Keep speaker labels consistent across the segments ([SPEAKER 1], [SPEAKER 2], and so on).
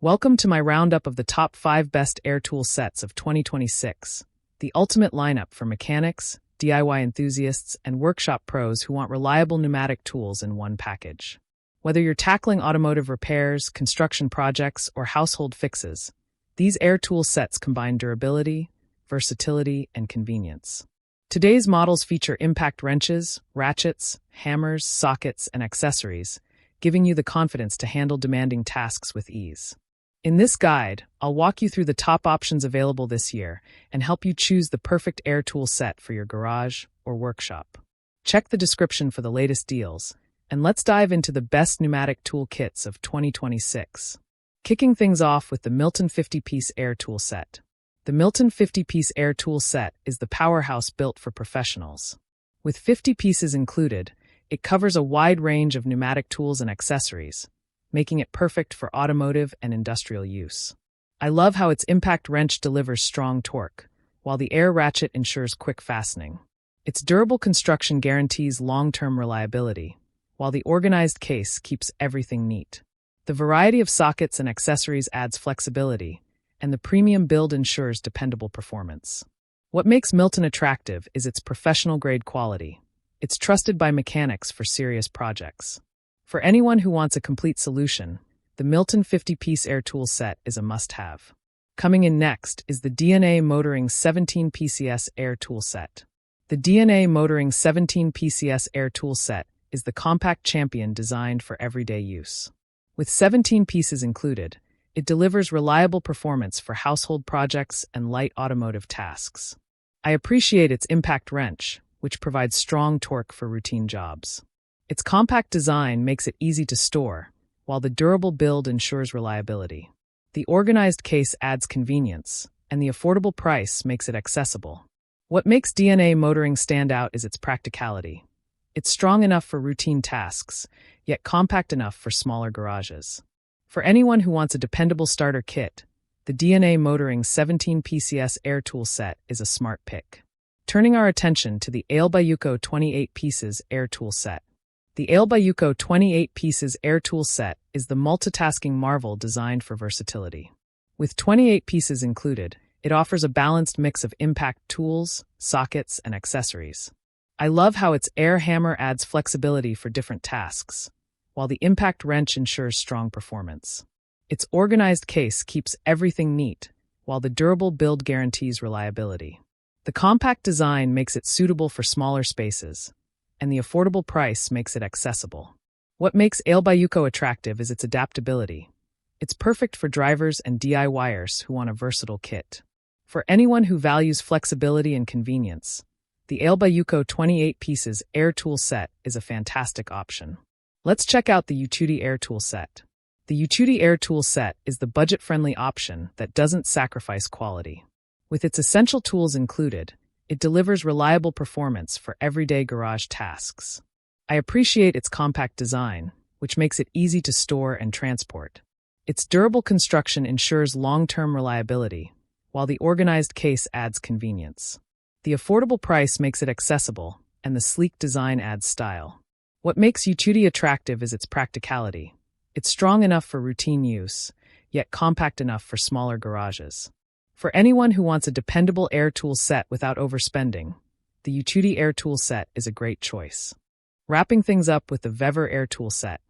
[SPEAKER 1] Welcome to my roundup of the top 5 best air tool sets of 2026, the ultimate lineup for mechanics, DIY enthusiasts, and workshop pros who want reliable pneumatic tools in one package. Whether you're tackling automotive repairs, construction projects, or household fixes, these air tool sets combine durability, versatility, and convenience. Today's models feature impact wrenches, ratchets, hammers, sockets, and accessories, giving you the confidence to handle demanding tasks with ease. In this guide, I'll walk you through the top options available this year and help you choose the perfect air tool set for your garage or workshop. Check the description for the latest deals, and let's dive into the best pneumatic tool kits of 2026. Kicking things off with the Milton 50-piece air tool set. The Milton 50-piece air tool set is the powerhouse built for professionals. With 50 pieces included, it covers a wide range of pneumatic tools and accessories, making it perfect for automotive and industrial use. I love how its impact wrench delivers strong torque, while the air ratchet ensures quick fastening. Its durable construction guarantees long-term reliability, while the organized case keeps everything neat. The variety of sockets and accessories adds flexibility, and the premium build ensures dependable performance. What makes Milton attractive is its professional-grade quality. It's trusted by mechanics for serious projects. For anyone who wants a complete solution, the Milton 50-piece air tool set is a must-have. Coming in next is the DNA Motoring 17 PCS air tool set. The DNA Motoring 17 PCS air tool set is the compact champion designed for everyday use. With 17 pieces included, it delivers reliable performance for household projects and light automotive tasks. I appreciate its impact wrench, which provides strong torque for routine jobs. Its compact design makes it easy to store, while the durable build ensures reliability. The organized case adds convenience, and the affordable price makes it accessible. What makes DNA Motoring stand out is its practicality. It's strong enough for routine tasks, yet compact enough for smaller garages. For anyone who wants a dependable starter kit, the DNA Motoring 17 PCS air tool set is a smart pick. Turning our attention to the Ailbayuko 28 pieces air tool set. The Ailbayuko 28 pieces air tool set is the multitasking marvel designed for versatility. With 28 pieces included, it offers a balanced mix of impact tools, sockets, and accessories. I love how its air hammer adds flexibility for different tasks, while the impact wrench ensures strong performance. Its organized case keeps everything neat, while the durable build guarantees reliability. The compact design makes it suitable for smaller spaces, and the affordable price makes it accessible. What makes Ailbayuko attractive is its adaptability. It's perfect for drivers and DIYers who want a versatile kit. For anyone who values flexibility and convenience, the Ailbayuko 28 pieces air tool set is a fantastic option. Let's check out the Ututi air tool set. The Ututi air tool set is the budget-friendly option that doesn't sacrifice quality. With its essential tools included, it delivers reliable performance for everyday garage tasks. I appreciate its compact design, which makes it easy to store and transport. Its durable construction ensures long-term reliability, while the organized case adds convenience. The affordable price makes it accessible, and the sleek design adds style. What makes Ututi attractive is its practicality. It's strong enough for routine use, yet compact enough for smaller garages. For anyone who wants a dependable air tool set without overspending, the Ututi air tool set is a great choice. Wrapping things up with the Vever air tool set.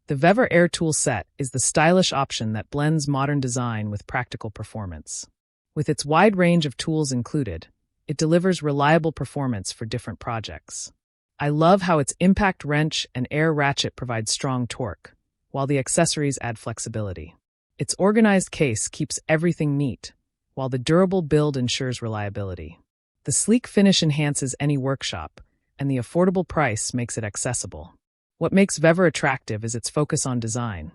[SPEAKER 1] The Vever air tool set is the stylish option that blends modern design with practical performance. With its wide range of tools included, it delivers reliable performance for different projects. I love how its impact wrench and air ratchet provide strong torque, while the accessories add flexibility. Its organized case keeps everything neat, while the durable build ensures reliability. The sleek finish enhances any workshop, and the affordable price makes it accessible. What makes Vever attractive is its focus on design.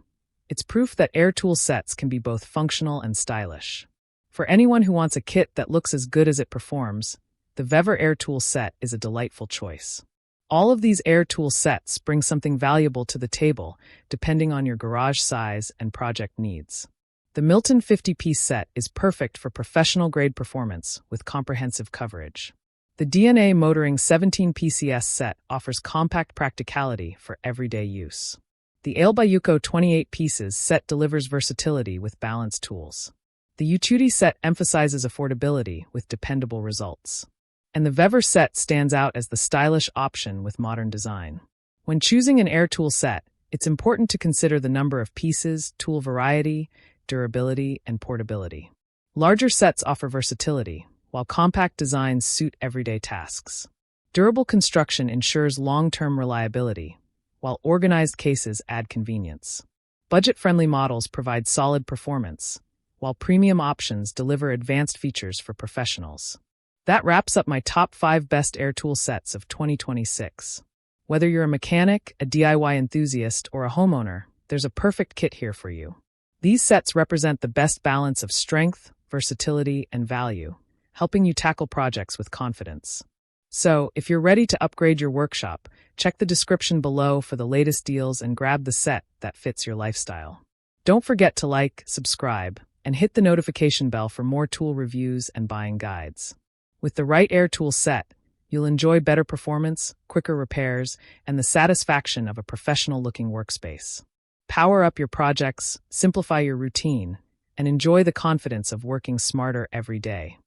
[SPEAKER 1] It's proof that air tool sets can be both functional and stylish. For anyone who wants a kit that looks as good as it performs, the Vever air tool set is a delightful choice. All of these air tool sets bring something valuable to the table, depending on your garage size and project needs. The Milton 50-piece set is perfect for professional-grade performance with comprehensive coverage. The DNA Motoring 17 PCS set offers compact practicality for everyday use. The Ale by 28 pieces set delivers versatility with balanced tools. The Ututi set emphasizes affordability with dependable results. And the Vever set stands out as the stylish option with modern design. When choosing an air tool set, it's important to consider the number of pieces, tool variety, durability, and portability. Larger sets offer versatility, while compact designs suit everyday tasks. Durable construction ensures long-term reliability, while organized cases add convenience. Budget-friendly models provide solid performance, while premium options deliver advanced features for professionals. That wraps up my top 5 best air tool sets of 2026. Whether you're a mechanic, a DIY enthusiast, or a homeowner, there's a perfect kit here for you. These sets represent the best balance of strength, versatility, and value, helping you tackle projects with confidence. So, if you're ready to upgrade your workshop, check the description below for the latest deals and grab the set that fits your lifestyle. Don't forget to like, subscribe, and hit the notification bell for more tool reviews and buying guides. With the right air tool set, you'll enjoy better performance, quicker repairs, and the satisfaction of a professional-looking workspace. Power up your projects, simplify your routine, and enjoy the confidence of working smarter every day.